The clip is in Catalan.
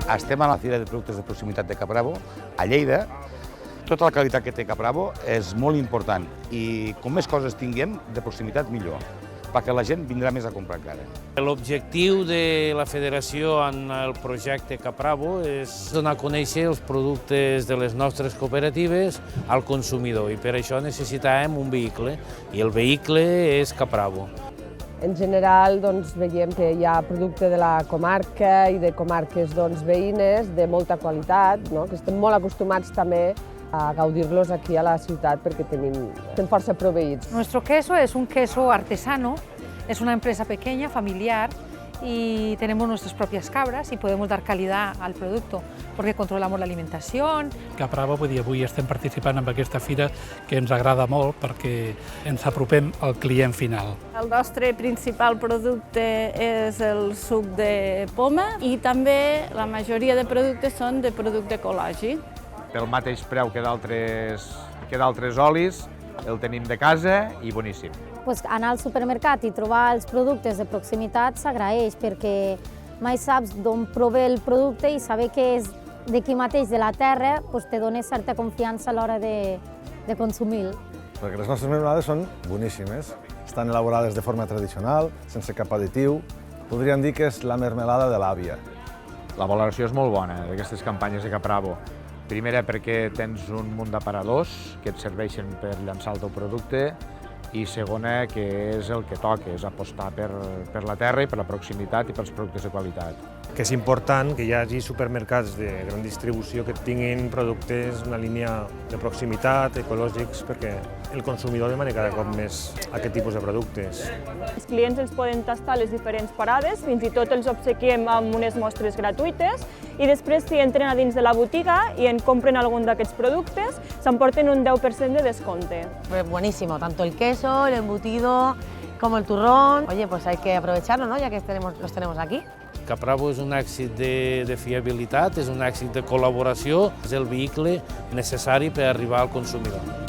Estem a la Fira de Productes de Proximitat de Caprabo, a Lleida. Tota la qualitat que té Caprabo és molt important i com més coses tinguem de proximitat millor, perquè la gent vindrà més a comprar encara. L'objectiu de la federació en el projecte Caprabo és donar a conèixer els productes de les nostres cooperatives al consumidor i per això necessitàvem un vehicle i el vehicle és Caprabo. En general veiem que hi ha producte de la comarca i de comarques veïnes de molta qualitat, que estem molt acostumats també a gaudir-los aquí a la ciutat perquè estem força proveïts. Nuestro queso es un queso artesano, es una empresa pequeña, familiar, y tenemos nuestras propias cabras y podemos dar calidad al producto porque controlamos la alimentación. Caprabo, avui estem participant en aquesta fira que ens agrada molt perquè ens apropem al client final. El nostre principal producte és el suc de poma i també la majoria de productes són de producte ecològic. Pel mateix preu que d'altres olis, el tenim de casa i boníssim. Anar al supermercat i trobar els productes de proximitat s'agraeix perquè mai saps d'on prové el producte i saber que és d'aquí mateix, de la terra, te dona certa confiança a l'hora de consumir. Perquè les nostres melmelades són boníssimes. Estan elaborades de forma tradicional, sense cap additiu. Podríem dir que és la mermelada de l'àvia. La valoració és molt bona d'aquestes campanyes de Caprabo. Primera, perquè tens un munt d'aparadors que et serveixen per llançar el teu producte i segona, que és el que toca, és apostar per la terra i per la proximitat i pels productes de qualitat. Que és important que hi hagi supermercats de gran distribució que tinguin productes, una línia de proximitat, ecològics, perquè el consumidor demana cada cop més aquest tipus de productes. Els clients els poden tastar les diferents parades, fins i tot els obsequiem amb unes mostres gratuïtes i després, si entren a dins de la botiga i en compren algun d'aquests productes, s'emporten un 10% de descompte. Buenísimo, tanto el queso, el embutido, como el turrón. Oye, pues hay que aprovecharlo, ¿no? Ya que los tenemos aquí. Caprabo és un èxit de fiabilitat, és un èxit de col·laboració, és el vehicle necessari per arribar al consumidor.